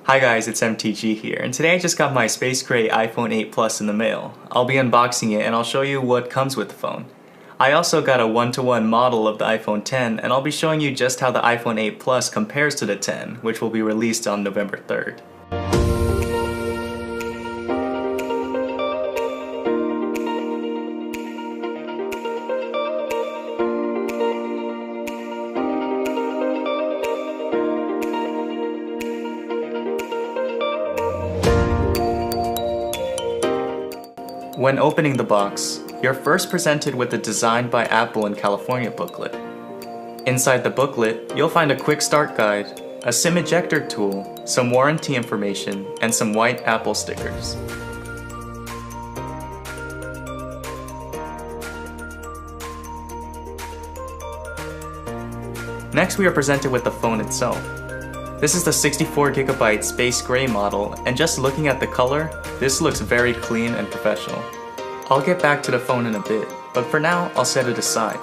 Hi guys, it's MTG here, and today I just got my space gray iPhone 8 Plus in the mail. I'll be unboxing it and I'll show you what comes with the phone. I also got a one-to-one model of the iPhone 10, and I'll be showing you just how the iPhone 8 Plus compares to the 10, which will be released on November 3rd. When opening the box, you're first presented with the Designed by Apple in California booklet. Inside the booklet, you'll find a quick start guide, a SIM ejector tool, some warranty information, and some white Apple stickers. Next, we are presented with the phone itself. This is the 64GB space gray model, and just looking at the color, this looks very clean and professional. I'll get back to the phone in a bit, but for now, I'll set it aside.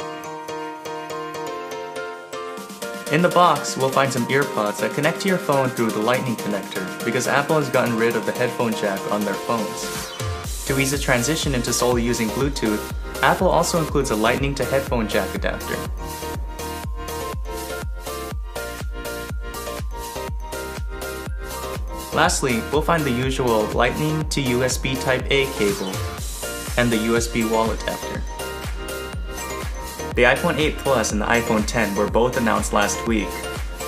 In the box, we'll find some earpods that connect to your phone through the lightning connector, because Apple has gotten rid of the headphone jack on their phones. To ease the transition into solely using Bluetooth, Apple also includes a lightning to headphone jack adapter. Lastly, we'll find the usual Lightning to USB Type-A cable and the USB wall adapter. The iPhone 8 Plus and the iPhone 10 were both announced last week,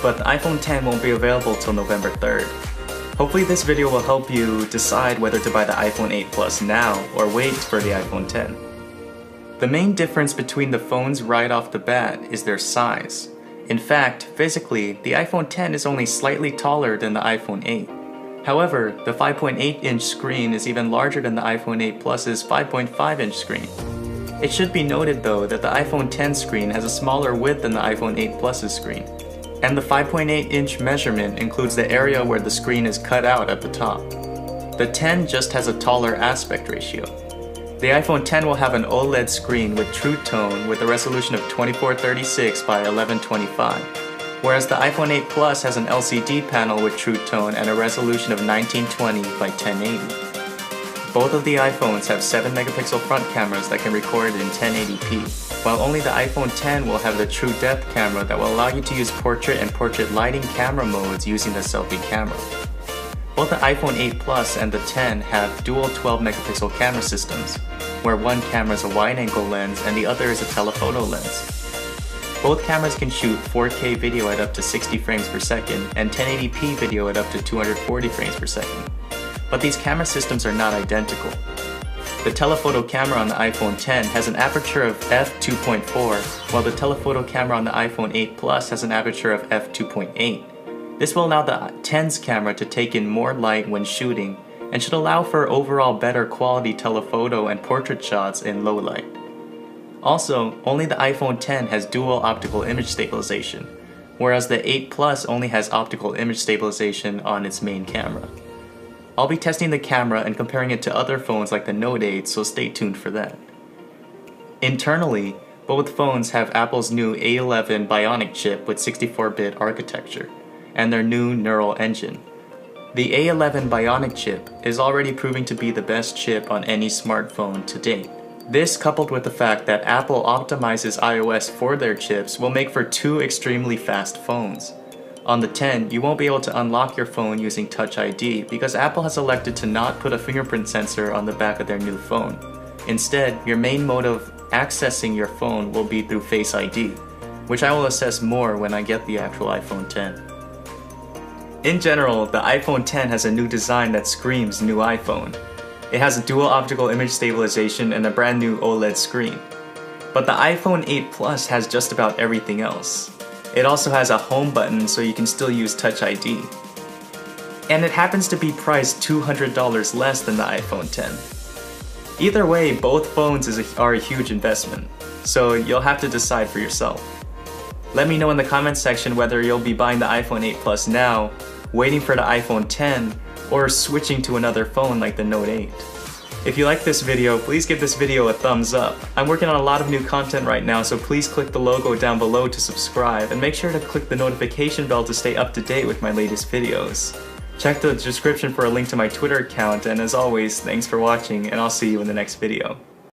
but the iPhone 10 won't be available till November 3rd. Hopefully this video will help you decide whether to buy the iPhone 8 Plus now or wait for the iPhone 10. The main difference between the phones right off the bat is their size. In fact, physically, the iPhone 10 is only slightly taller than the iPhone 8. However, the 5.8-inch screen is even larger than the iPhone 8 Plus's 5.5-inch screen. It should be noted though that the iPhone 10 screen has a smaller width than the iPhone 8 Plus's screen, and the 5.8-inch measurement includes the area where the screen is cut out at the top. The 10 just has a taller aspect ratio. The iPhone 10 will have an OLED screen with True Tone with a resolution of 2436 by 1125. Whereas the iPhone 8 Plus has an LCD panel with True Tone and a resolution of 1920 by 1080. Both of the iPhones have 7-megapixel front cameras that can record in 1080p, while only the iPhone 10 will have the True Depth camera that will allow you to use portrait and portrait lighting camera modes using the selfie camera. Both the iPhone 8 Plus and the 10 have dual 12-megapixel camera systems, where one camera is a wide-angle lens and the other is a telephoto lens. Both cameras can shoot 4K video at up to 60 frames per second and 1080p video at up to 240 frames per second. But these camera systems are not identical. The telephoto camera on the iPhone 10 has an aperture of f2.4, while the telephoto camera on the iPhone 8 Plus has an aperture of f2.8. This will allow the 10's camera to take in more light when shooting, and should allow for overall better quality telephoto and portrait shots in low light. Also, only the iPhone 10 has dual optical image stabilization, whereas the 8 Plus only has optical image stabilization on its main camera. I'll be testing the camera and comparing it to other phones like the Note 8, so stay tuned for that. Internally, both phones have Apple's new A11 Bionic chip with 64-bit architecture, and their new neural engine. The A11 Bionic chip is already proving to be the best chip on any smartphone to date. This, coupled with the fact that Apple optimizes iOS for their chips, will make for two extremely fast phones. On the 10, you won't be able to unlock your phone using Touch ID because Apple has elected to not put a fingerprint sensor on the back of their new phone. Instead, your main mode of accessing your phone will be through Face ID, which I will assess more when I get the actual iPhone 10. In general, the iPhone 10 has a new design that screams new iPhone. It has a dual optical image stabilization and a brand new OLED screen. But the iPhone 8 Plus has just about everything else. It also has a home button so you can still use Touch ID. And it happens to be priced $200 less than the iPhone 10. Either way, both phones are a huge investment, so you'll have to decide for yourself. Let me know in the comments section whether you'll be buying the iPhone 8 Plus now, waiting for the iPhone 10, or switching to another phone like the Note 8. If you like this video, please give this video a thumbs up. I'm working on a lot of new content right now, so please click the logo down below to subscribe, and make sure to click the notification bell to stay up to date with my latest videos. Check the description for a link to my Twitter account, and as always, thanks for watching, and I'll see you in the next video.